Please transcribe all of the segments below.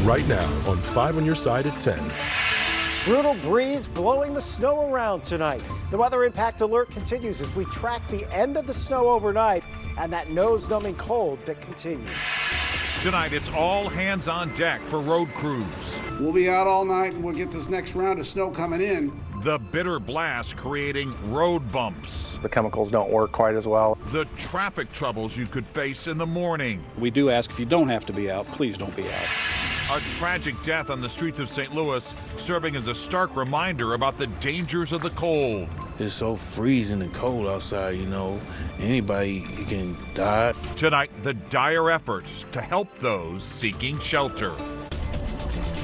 right now on 5 on your side at 10. Brutal breeze blowing the snow around tonight. The weather impact alert continues as we track the end of the snow overnight and that nose-numbing cold that continues. Tonight, it's all hands on deck for road crews. We'll be out all night and we'll get this next round of snow coming in. The bitter blast creating road bumps. The chemicals don't work quite as well. The traffic troubles you could face in the morning. We do ask if you don't have to be out, please don't be out. A tragic death on the streets of St. Louis, serving as a stark reminder about the dangers of the cold. It's so freezing and cold outside, you know. Anybody can die. Tonight, the dire efforts to help those seeking shelter.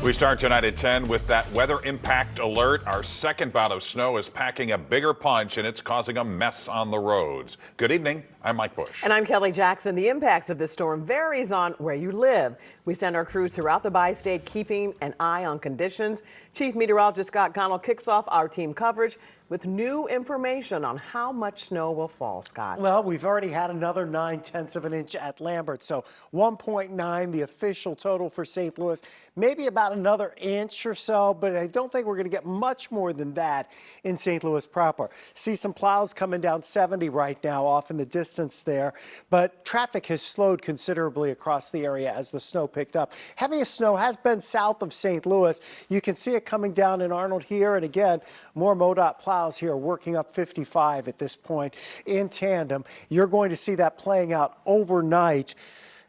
We start tonight at 10 with that weather impact alert. Our second bout of snow is packing a bigger punch, and it's causing a mess on the roads. Good evening. I'm Mike Bush. And I'm Kelly Jackson. The impacts of this storm varies on where you live. We send our crews throughout the bi-state, keeping an eye on conditions. Chief Meteorologist Scott Connell kicks off our team coverage with new information on how much snow will fall, Scott. Well, we've already had another 9/10 of an inch at Lambert, so 1.9, the official total for St. Louis. Maybe about another inch or so, but I don't think we're going to get much more than that in St. Louis proper. See some plows coming down 70 right now off in the distance there, but traffic has slowed considerably across the area as the snow picked up. Heaviest snow has been south of St. Louis. You can see it coming down in Arnold here, and again, more MoDOT plows here working up 55 at this point in tandem. You're going to see that playing out overnight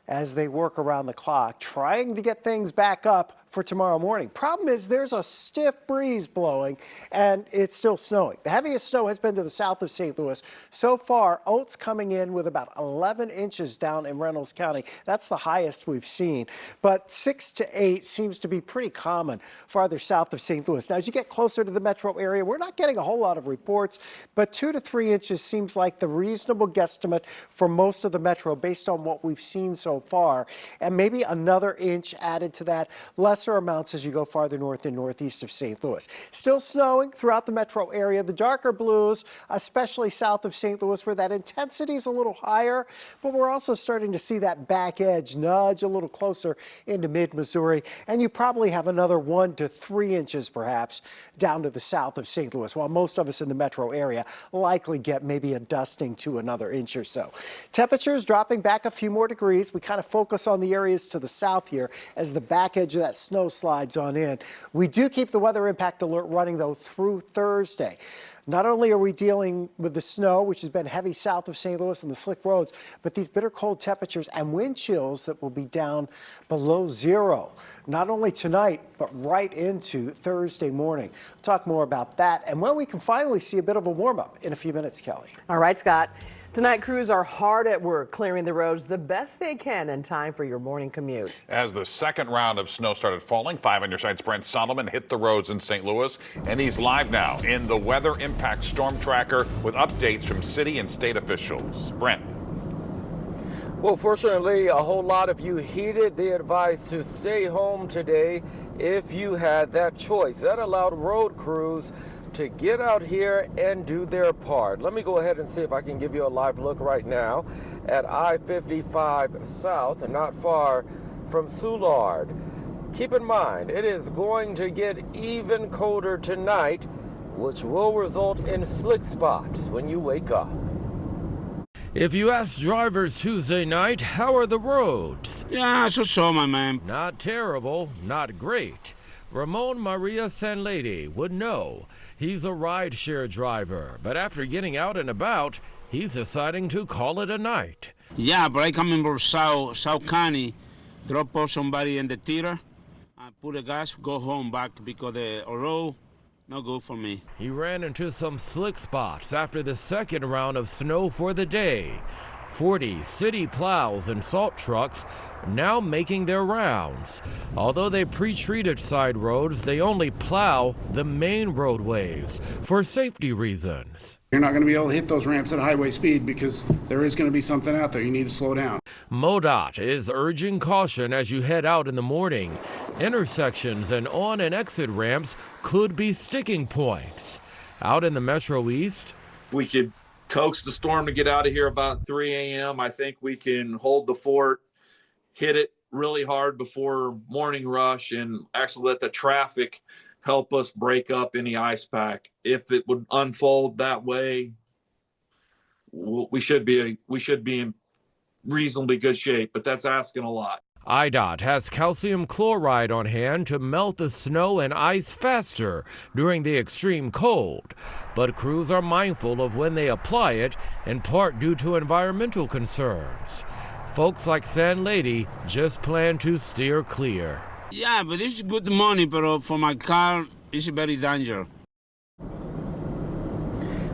as they work around the clock, trying to get things back up for tomorrow morning. Problem is there's a stiff breeze blowing and it's still snowing. The heaviest snow has been to the south of St. Louis. So far, Oates coming in with about 11 inches down in Reynolds County. That's the highest we've seen. But 6 to 8 seems to be pretty common farther south of St. Louis. Now, as you get closer to the metro area, we're not getting a whole lot of reports, but 2 to 3 inches seems like the reasonable guesstimate for most of the metro based on what we've seen so far. And maybe another inch added to that. Lesser amounts as you go farther north and northeast of St. Louis. Still snowing throughout the metro area. The darker blues, especially south of St. Louis, where that intensity is a little higher, but we're also starting to see that back edge nudge a little closer into mid-Missouri, and you probably have another 1 to 3 inches perhaps down to the south of St. Louis, while most of us in the metro area likely get maybe a dusting to another inch or so. Temperatures dropping back a few more degrees. We kind of focus on the areas to the south here as the back edge of that snow slides on in. We do keep the weather impact alert running though through Thursday. Not only are we dealing with the snow, which has been heavy south of St. Louis and the slick roads, but these bitter cold temperatures and wind chills that will be down below zero, not only tonight, but right into Thursday morning. We'll talk more about that and when we can finally see a bit of a warm up in a few minutes, Kelly. All right, Scott. Tonight, crews are hard at work clearing the roads the best they can in time for your morning commute. As the second round of snow started falling, 5 on your side's Brent Solomon hit the roads in St. Louis, and he's live now in the Weather Impact Storm Tracker with updates from city and state officials. Brent. Well, fortunately, a whole lot of you heeded the advice to stay home today if you had that choice. That allowed road crews to get out here and do their part. Let me go ahead and see if I can give you a live look right now at I-55 South, not far from Soulard. Keep in mind, it is going to get even colder tonight, which will result in slick spots when you wake up. If you ask drivers Tuesday night, how are the roads? Yeah, so, my man. Not terrible, not great. Ramon Maria Sanlady would know. He's a rideshare driver, but after getting out and about, he's deciding to call it a night. Yeah, but I come in from South County, drop off somebody in the theater, I put a gas, go home back because the road no good for me. He ran into some slick spots after the second round of snow for the day. 40 city plows and salt trucks now making their rounds. Although they pre-treated side roads, they only plow the main roadways for safety reasons. You're not going to be able to hit those ramps at highway speed because there is going to be something out there. You need to slow down. MoDOT is urging caution as you head out in the morning. Intersections and on and exit ramps could be sticking points. Out in the Metro East, we could coax the storm to get out of here about 3 a.m. I think we can hold the fort, hit it really hard before morning rush and actually let the traffic help us break up any ice pack. If it would unfold that way, we should be in reasonably good shape, but that's asking a lot. IDOT has calcium chloride on hand to melt the snow and ice faster during the extreme cold, but crews are mindful of when they apply it, in part due to environmental concerns. Folks like Sand Lady just plan to steer clear. Yeah, but it's good money, but for my car, it's very dangerous.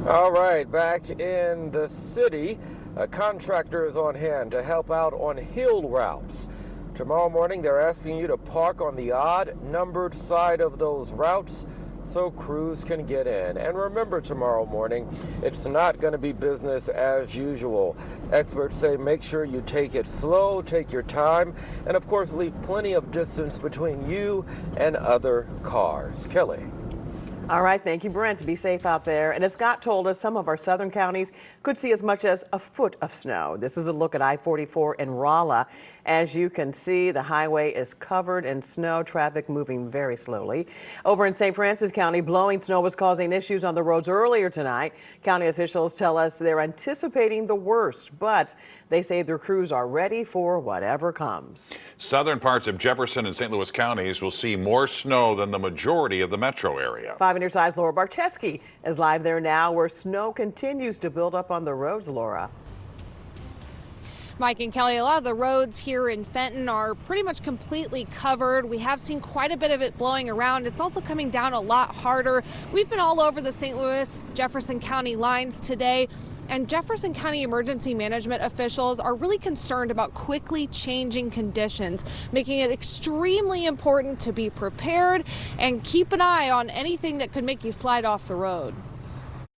All right, back in the city, a contractor is on hand to help out on hill routes. Tomorrow morning, they're asking you to park on the odd-numbered side of those routes so crews can get in. And remember, tomorrow morning, it's not going to be business as usual. Experts say make sure you take it slow, take your time, and of course, leave plenty of distance between you and other cars. Kelly. All right, thank you, Brent. Be safe out there. And as Scott told us, some of our southern counties could see as much as a foot of snow. This is a look at I-44 in Rolla. As you can see, the highway is covered in snow, traffic moving very slowly. Over in St. Francis County, blowing snow was causing issues on the roads earlier tonight. County officials tell us they're anticipating the worst, but they say their crews are ready for whatever comes. Southern parts of Jefferson and St. Louis counties will see more snow than the majority of the metro area. 5 on your side's Laura Barcheski is live there now, where snow continues to build up on the roads. Laura. Mike and Kelly, a lot of the roads here in Fenton are pretty much completely covered. We have seen quite a bit of it blowing around. It's also coming down a lot harder. We've been all over the St. Louis, Jefferson County lines today, and Jefferson County emergency management officials are really concerned about quickly changing conditions, making it extremely important to be prepared and keep an eye on anything that could make you slide off the road.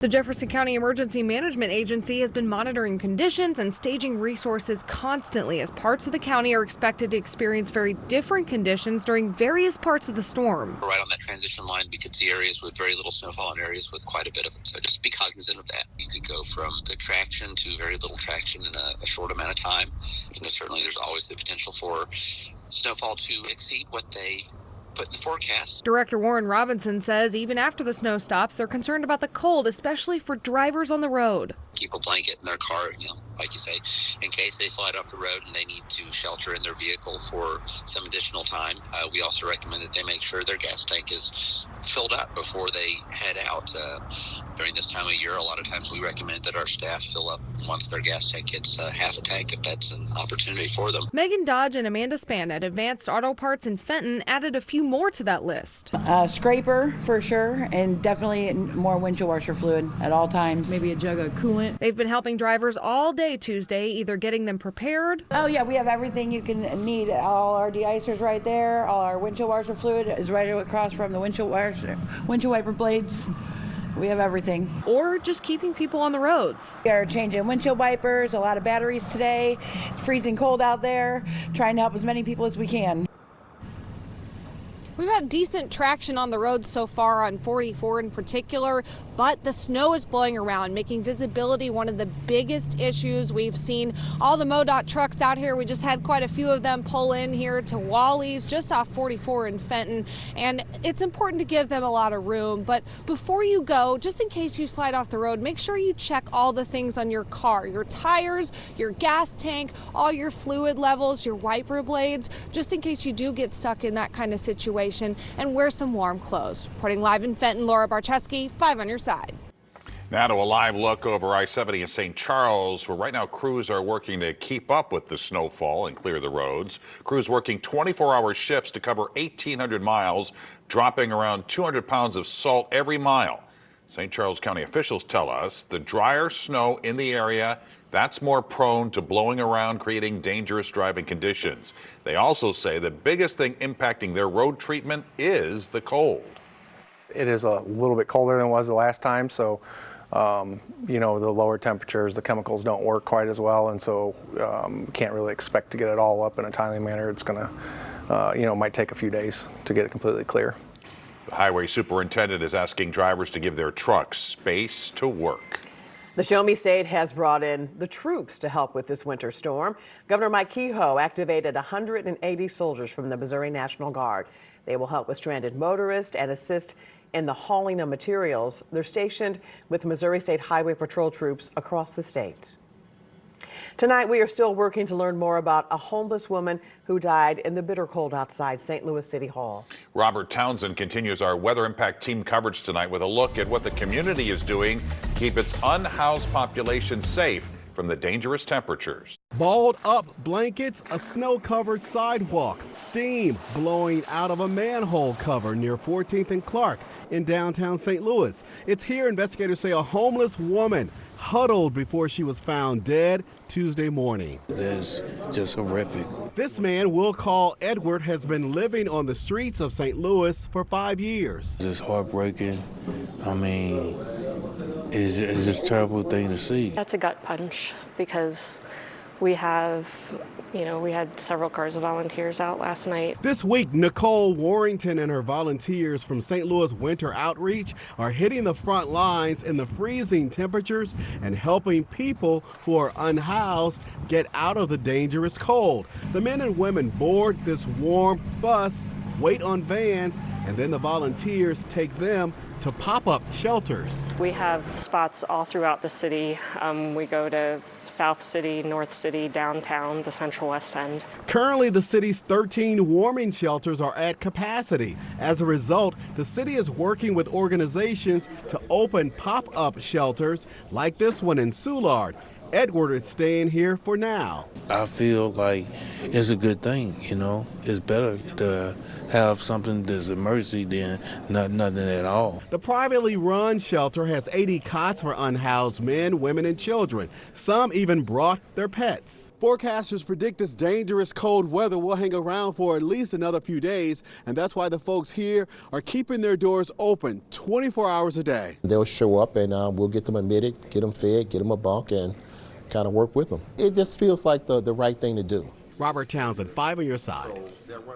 The Jefferson County Emergency Management Agency has been monitoring conditions and staging resources constantly as parts of the county are expected to experience very different conditions during various parts of the storm. Right on that transition line, we could see areas with very little snowfall and areas with quite a bit of it. So just be cognizant of that. You could go from good traction to very little traction in a short amount of time. Certainly there's always the potential for snowfall to exceed what they put in the forecast. Director Warren Robinson says even after the snow stops, they're concerned about the cold, especially for drivers on the road. Keep a blanket in their car, like you say, in case they slide off the road and they need to shelter in their vehicle for some additional time. We also recommend that they make sure their gas tank is filled up before they head out. During this time of year, a lot of times we recommend that our staff fill up once their gas tank hits half a tank, if that's an opportunity for them. Megan Dodge and Amanda Span at Advanced Auto Parts in Fenton added a few more to that list. Scraper for sure, and definitely more windshield washer fluid at all times. Maybe a jug of coolant. They've been helping drivers all day Tuesday, either getting them prepared. Oh yeah, we have everything you can need. All our de-icers right there. All our windshield washer fluid is right across from the windshield wiper blades. We have everything. Or just keeping people on the roads. We are changing windshield wipers, a lot of batteries today. It's freezing cold out there, trying to help as many people as we can. We've had decent traction on the roads so far on 44 in particular, but the snow is blowing around, making visibility one of the biggest issues. We've seen all the MoDOT trucks out here. We just had quite a few of them pull in here to Wally's just off 44 in Fenton, and it's important to give them a lot of room. But before you go, just in case you slide off the road, make sure you check all the things on your car, your tires, your gas tank, all your fluid levels, your wiper blades, just in case you do get stuck in that kind of situation. And wear some warm clothes. Reporting live in Fenton, Laura Barcheski, 5 on your side. Now to a live look over I-70 in St. Charles, where right now crews are working to keep up with the snowfall and clear the roads. Crews working 24-hour shifts to cover 1,800 miles, dropping around 200 pounds of salt every mile. St. Charles County officials tell us the drier snow in the area, that's more prone to blowing around, creating dangerous driving conditions. They also say the biggest thing impacting their road treatment is the cold. It is a little bit colder than it was the last time, so the lower temperatures, the chemicals don't work quite as well, and so can't really expect to get it all up in a timely manner. It's going to, might take a few days to get it completely clear. The highway superintendent is asking drivers to give their trucks space to work. The Show Me State has brought in the troops to help with this winter storm. Governor Mike Kehoe activated 180 soldiers from the Missouri National Guard. They will help with stranded motorists and assist in the hauling of materials. They're stationed with Missouri State Highway Patrol troops across the state. Tonight, we are still working to learn more about a homeless woman who died in the bitter cold outside St. Louis City Hall. Robert Townsend continues our weather impact team coverage tonight with a look at what the community is doing to keep its unhoused population safe from the dangerous temperatures. Balled up blankets, a snow-covered sidewalk, steam blowing out of a manhole cover near 14th and Clark in downtown St. Louis. It's here investigators say a homeless woman huddled before she was found dead Tuesday morning. That's just horrific. This man we'll call Edward has been living on the streets of St. Louis for 5 years. It's heartbreaking. I mean, it's just a terrible thing to see. That's a gut punch because we had several cars of volunteers out last night. This week, Nicole Warrington and her volunteers from St. Louis Winter Outreach are hitting the front lines in the freezing temperatures and helping people who are unhoused get out of the dangerous cold. The men and women board this warm bus, wait on vans, and then the volunteers take them to pop-up shelters. We have spots all throughout the city. We go to South City, North City, downtown, the Central West End. Currently, the city's 13 warming shelters are at capacity. As a result, the city is working with organizations to open pop-up shelters like this one in Soulard. Edward is staying here for now. I feel like it's a good thing, It's better to have something that's emergency than nothing at all. The privately run shelter has 80 cots for unhoused men, women, and children. Some even brought their pets. Forecasters predict this dangerous cold weather will hang around for at least another few days, and that's why the folks here are keeping their doors open 24 hours a day. They'll show up and we'll get them admitted, get them fed, get them a bunk, and kind of work with them. It just feels like the right thing to do. Robert Townsend, 5 on your side.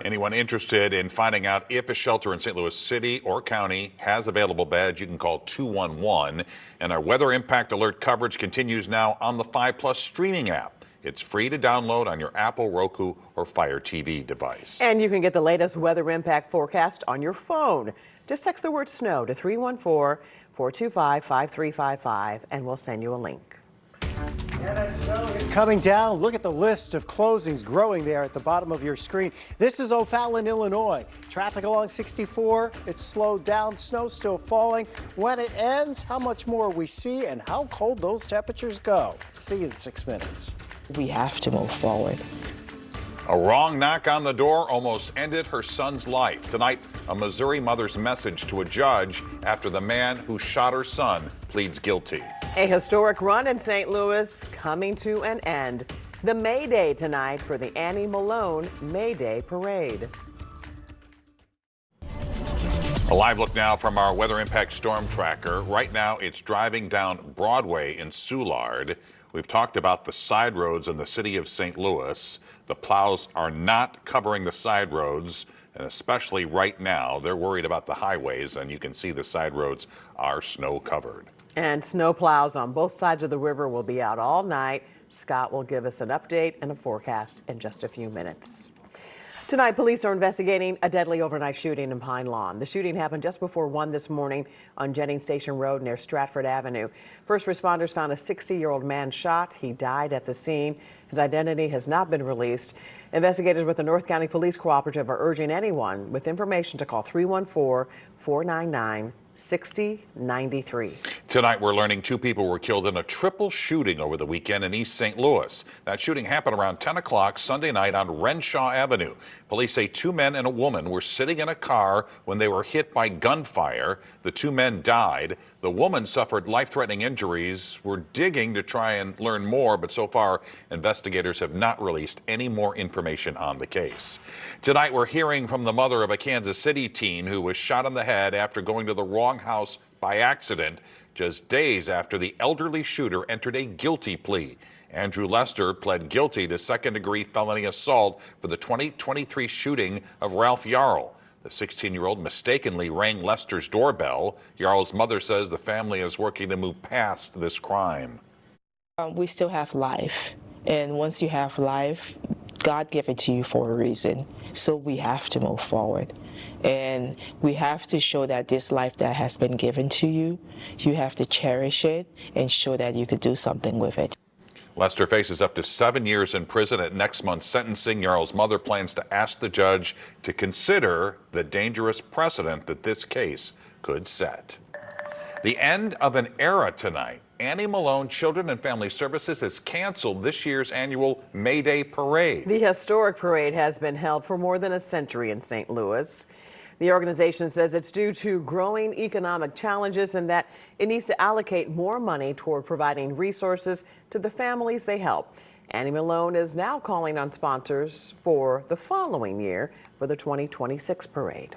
Anyone interested in finding out if a shelter in St. Louis City or County has available beds, you can call 211. And our weather impact alert coverage continues now on the 5+ streaming app. It's free to download on your Apple, Roku, or Fire TV device. And you can get the latest weather impact forecast on your phone. Just text the word snow to 314-425-5355 and we'll send you a link. Coming down, look at the list of closings growing there at the bottom of your screen. This is O'Fallon, Illinois. Traffic along 64, it's slowed down, snow still falling. When it ends, how much more we see and how cold those temperatures go. See you in 6 minutes. We have to move forward. A wrong knock on the door almost ended her son's life. Tonight, a Missouri mother's message to a judge after the man who shot her son pleads guilty. A historic run in St. Louis coming to an end. The May Day tonight for the Annie Malone May Day Parade. A live look now from our weather impact storm tracker. Right now, it's driving down Broadway in Soulard. We've talked about the side roads in the city of St. Louis. The plows are not covering the side roads, and especially right now, they're worried about the highways, and you can see the side roads are snow covered. And snow plows on both sides of the river will be out all night. Scott will give us an update and a forecast in just a few minutes. Tonight, police are investigating a deadly overnight shooting in Pine Lawn. The shooting happened just before 1 this morning on Jennings Station Road near Stratford Avenue. First responders found a 60-year-old man shot. He died at the scene. His identity has not been released. Investigators with the North County Police Cooperative are urging anyone with information to call 314-499-6093. Tonight, we're learning 2 people were killed in a triple shooting over the weekend in East St. Louis. That shooting happened around 10 o'clock Sunday night on Renshaw Avenue. Police say 2 men and a woman were sitting in a car when they were hit by gunfire. The 2 men died. The woman suffered life-threatening injuries. We're digging to try and learn more, but so far, investigators have not released any more information on the case. Tonight, we're hearing from the mother of a Kansas City teen who was shot in the head after going to the wrong house by accident, just days after the elderly shooter entered a guilty plea. Andrew Lester pled guilty to second-degree felony assault for the 2023 shooting of Ralph Yarl. The 16-year-old mistakenly rang Lester's doorbell. Jarl's mother says the family is working to move past this crime. We still have life, and once you have life, God gave it to you for a reason. So we have to move forward, and we have to show that this life that has been given to you, you have to cherish it and show that you could do something with it. Lester faces up to 7 years in prison at next month's sentencing. Jarl's mother plans to ask the judge to consider the dangerous precedent that this case could set. The end of an era tonight. Annie Malone Children and Family Services has canceled this year's annual May Day Parade. The historic parade has been held for more than a century in St. Louis. The organization says it's due to growing economic challenges and that it needs to allocate more money toward providing resources to the families they help. Annie Malone is now calling on sponsors for the following year for the 2026 parade.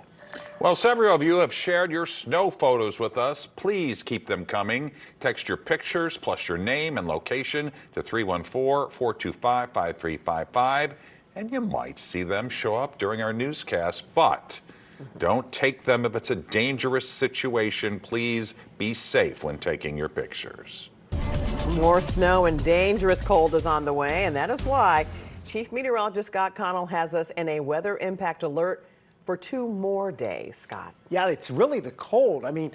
Well, several of you have shared your snow photos with us. Please keep them coming. Text your pictures plus your name and location to 314-425-5355, and you might see them show up during our newscast. But don't take them if it's a dangerous situation. Please be safe when taking your pictures. More snow and dangerous cold is on the way, and that is why Chief Meteorologist Scott Connell has us in a weather impact alert for 2 more days, Scott. Yeah, it's really the cold. I mean,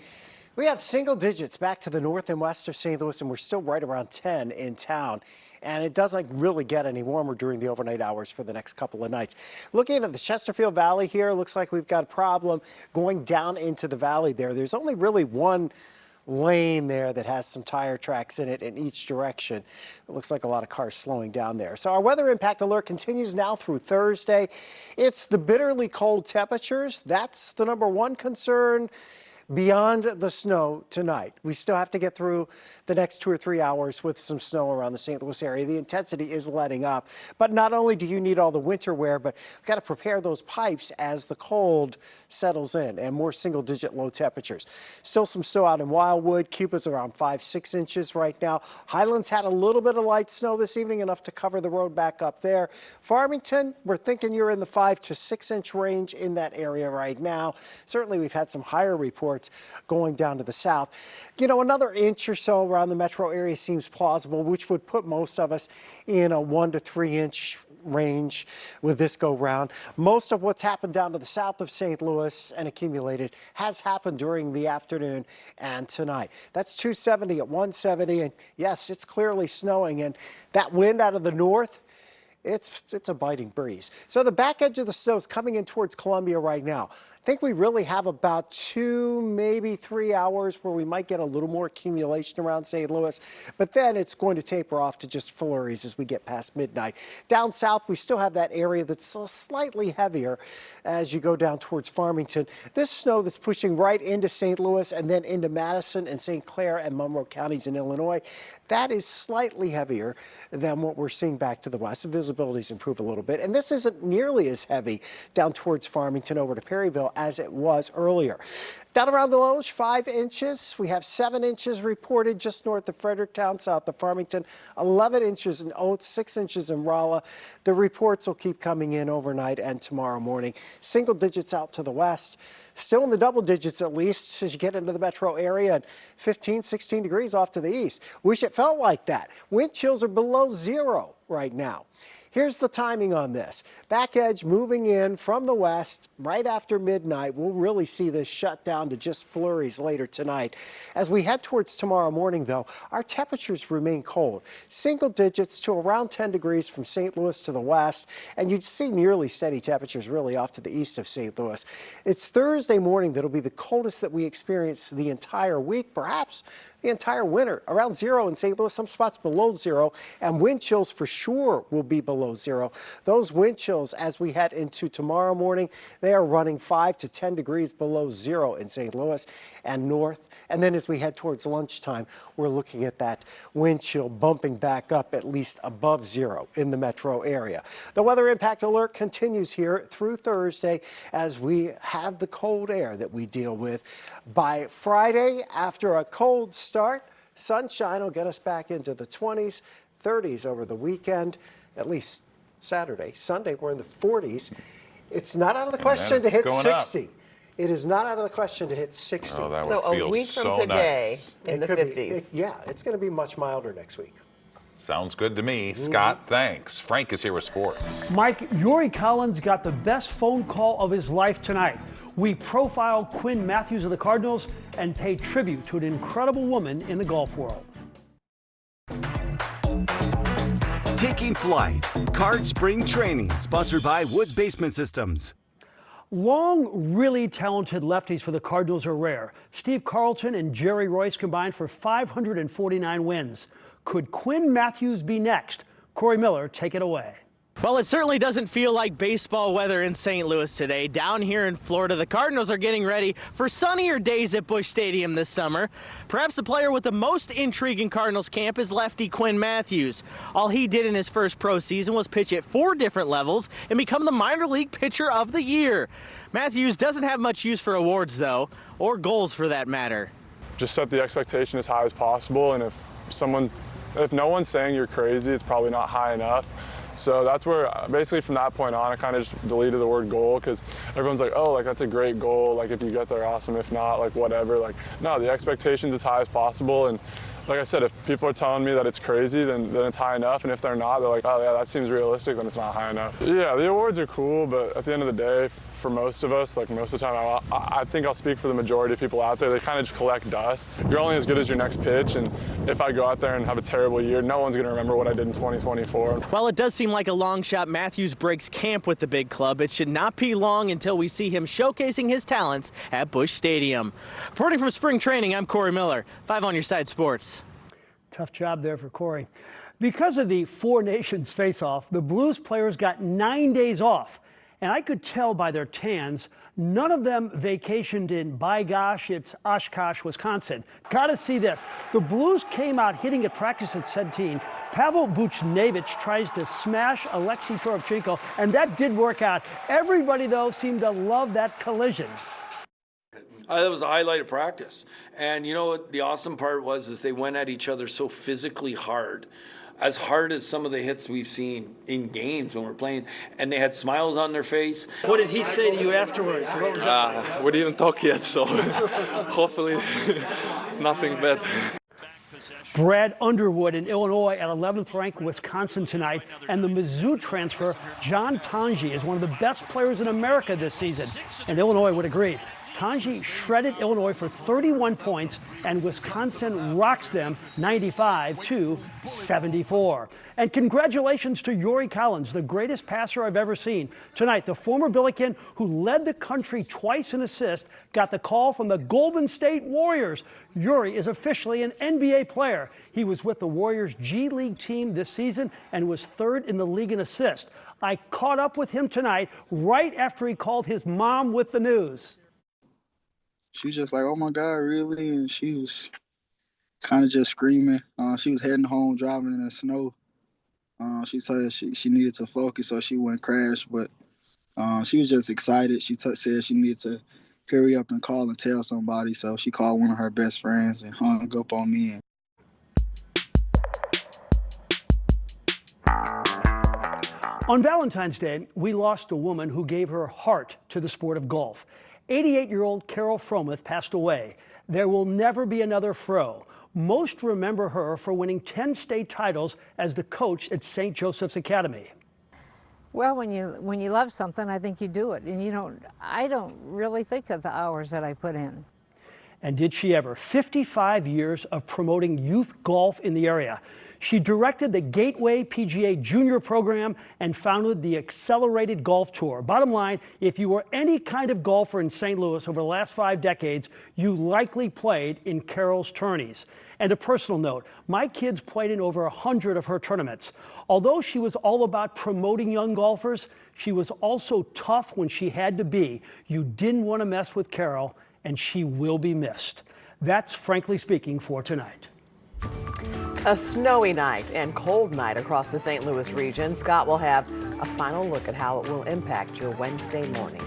we have single digits back to the north and west of St. Louis, and we're still right around 10 in town. And it doesn't really get any warmer during the overnight hours for the next couple of nights. Looking at the Chesterfield Valley here, looks like we've got a problem going down into the valley there. There's only really one lane there that has some tire tracks in it in each direction. It looks like a lot of cars slowing down there. So our weather impact alert continues now through Thursday. It's the bitterly cold temperatures. That's the #1 concern. Beyond the snow tonight, we still have to get through the next 2 or 3 hours with some snow around the St. Louis area. The intensity is letting up, but not only do you need all the winter wear, but we've got to prepare those pipes as the cold settles in and more single-digit low temperatures. Still some snow out in Wildwood. Cupid's around 5-6 inches right now. Highlands had a little bit of light snow this evening, enough to cover the road back up there. Farmington, we're thinking you're in the 5 to 6 inch range in that area right now. Certainly we've had some higher reports going down to the south. You know, another inch or so around the metro area seems plausible, which would put most of us in a 1 to 3 inch range with this go round. Most of what's happened down to the south of St. Louis and accumulated has happened during the afternoon and tonight. That's 270 at 170, and yes, it's clearly snowing, and that wind out of the north, it's a biting breeze. So the back edge of the snow is coming in towards Columbia right now. I think we really have about 2, maybe 3 hours where we might get a little more accumulation around St. Louis, but then it's going to taper off to just flurries as we get past midnight. Down south, we still have that area that's slightly heavier as you go down towards Farmington. This snow that's pushing right into St. Louis and then into Madison and St. Clair and Monroe counties in Illinois, that is slightly heavier than what we're seeing back to the west. The visibility's improved a little bit, and this isn't nearly as heavy down towards Farmington over to Perryville as it was earlier. Down around Deloge, 5 inches. We have 7 inches reported just north of Fredericktown, south of Farmington, 11 inches in Oates, 6 inches in Rolla. The reports will keep coming in overnight and tomorrow morning. Single digits out to the west. Still in the double digits at least as you get into the metro area, and 15, 16 degrees off to the east. Wish it felt like that. Wind chills are below 0 right now. Here's the timing on this. Back edge moving in from the west right after midnight. We'll really see this shut down to just flurries later tonight. As we head towards tomorrow morning, though, our temperatures remain cold. Single digits to around 10 degrees from St. Louis to the west, and you see nearly steady temperatures really off to the east of St. Louis. It's Thursday morning that'll be the coldest that we experience the entire week, perhaps the entire winter. Around 0 in St. Louis, some spots below 0, and wind chills for sure will be below 0. Those wind chills as we head into tomorrow morning, they are running 5 to 10 degrees below 0 in St. Louis and north. And then as we head towards lunchtime, we're looking at that wind chill bumping back up at least above 0 in the metro area. The weather impact alert continues here through Thursday as we have the cold air that we deal with. By Friday, after a cold start, sunshine will get us back into the 20s, 30s over the weekend, at least Saturday. Sunday, we're in the 40s. It's not out of the question to hit going 60. up. It is not out of the question to hit 60. Oh, that So feels a week from so today, nice. in the 50s. Yeah, it's going to be much milder next week. Sounds good to me. Scott, thanks. Frank is here with sports. Mike, Yuri Collins got the best phone call of his life tonight. We profile Quinn Matthews of the Cardinals and pay tribute to an incredible woman in the golf world. Taking flight. Card Spring Training, sponsored by Wood Basement Systems. Long, really talented lefties for the Cardinals are rare. Steve Carlton and Jerry Royce combined for 549 wins. Could Quinn Matthews be next? Corey Miller, take it away. Well, it certainly doesn't feel like baseball weather in St. Louis today. Down here in Florida, the Cardinals are getting ready for sunnier days at Busch Stadium this summer. Perhaps the player with the most intrigue in Cardinals camp is lefty Quinn Matthews. All he did in his first pro season was pitch at 4 different levels and become the minor league pitcher of the year. Matthews doesn't have much use for awards, though, or goals for that matter. Just set the expectation as high as possible, and if no one's saying you're crazy, it's probably not high enough. So that's where, basically from that point on, I kind of just deleted the word goal, because everyone's like, oh, like that's a great goal. Like if you get there, awesome. If not, like whatever. Like, no, the expectation's as high as possible. And like I said, if people are telling me that it's crazy, then it's high enough. And if they're not, they're like, oh yeah, that seems realistic, then it's not high enough. Yeah, the awards are cool, but at the end of the day, for most of us, like most of the time, I think I'll speak for the majority of people out there, they kind of just collect dust. You're only as good as your next pitch, and if I go out there and have a terrible year, no one's gonna remember what I did in 2024. While it does seem like a long shot Matthews breaks camp with the big club, it should not be long until we see him showcasing his talents at Busch Stadium. Reporting from spring training, I'm Corey Miller, 5 on Your Side Sports. Tough job there for Corey. Because of the Four Nations face-off, the Blues players got 9 days off. And I could tell by their tans, none of them vacationed in, by gosh, it's Oshkosh, Wisconsin. Gotta see this. The Blues came out hitting at practice at 17. Pavel Buchnevich tries to smash Alexei Toropchenko, and that did work out. Everybody, though, seemed to love that collision. That was a highlight of practice. And you know what the awesome part was is they went at each other so physically hard. As hard as some of the hits we've seen in games when we're playing, and they had smiles on their face. What did he say to you afterwards? What was that? We didn't talk yet, so hopefully nothing bad. Brad Underwood in Illinois at 11th ranked Wisconsin tonight, and the Mizzou transfer John Tanji is one of the best players in America this season, and Illinois would agree. Tanji shredded Illinois for 31 points, and Wisconsin rocks them 95-74. And congratulations to Yuri Collins, the greatest passer I've ever seen. Tonight, the former Billiken, who led the country twice in assists, got the call from the Golden State Warriors. Yuri is officially an NBA player. He was with the Warriors G League team this season and was 3rd in the league in assists. I caught up with him tonight right after he called his mom with the news. She was just like, oh my God, really? And she was kind of just screaming. She was heading home, driving in the snow. She said she needed to focus so she wouldn't crash, but she was just excited. She said she needed to hurry up and call and tell somebody, so she called one of her best friends and hung up on me. On Valentine's Day, we lost a woman who gave her heart to the sport of golf. 88-year-old Carol Fromuth passed away. There will never be another Fro. Most remember her for winning 10 state titles as the coach at St. Joseph's Academy. Well, when you love something, I think you do it. And I don't really think of the hours that I put in. And did she ever? 55 years of promoting youth golf in the area. She directed the Gateway PGA Junior program and founded the Accelerated Golf Tour. Bottom line, if you were any kind of golfer in St. Louis over the last 5 decades, you likely played in Carol's tourneys. And a personal note, my kids played in over 100 of her tournaments. Although she was all about promoting young golfers, she was also tough when she had to be. You didn't want to mess with Carol, and she will be missed. That's Frankly Speaking for tonight. A snowy night and cold night across the St. Louis region. Scott will have a final look at how it will impact your Wednesday morning.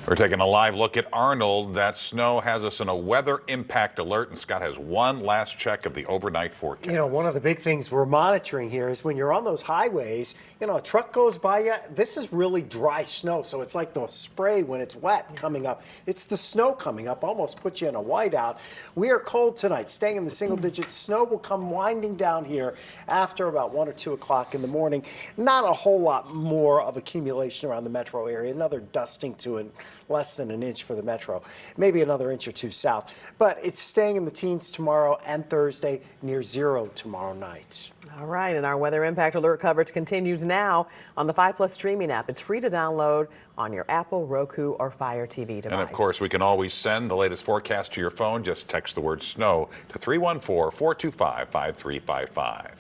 We're taking a live look at Arnold. That snow has us in a weather impact alert, and Scott has one last check of the overnight forecast. You know, one of the big things we're monitoring here is when you're on those highways, you know, a truck goes by you. This is really dry snow, so it's like the spray when it's wet coming up. It's the snow coming up, almost puts you in a whiteout. We are cold tonight, staying in the single digits. Snow will come winding down here after about 1 or 2 o'clock in the morning. Not a whole lot more of accumulation around the metro area. Another dusting to it. Less than an inch for the metro, maybe another inch or two south. But it's staying in the teens tomorrow and Thursday, near 0 tomorrow night. All right, and our weather impact alert coverage continues now on the 5+ streaming app. It's free to download on your Apple, Roku, or Fire TV device. And of course, we can always send the latest forecast to your phone. Just text the word snow to 314-425-5355.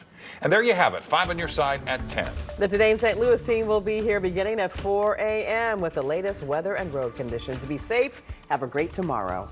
And there you have it, 5 on your side at 10. The Today in St. Louis team will be here beginning at 4 a.m. with the latest weather and road conditions. Be safe. Have a great tomorrow.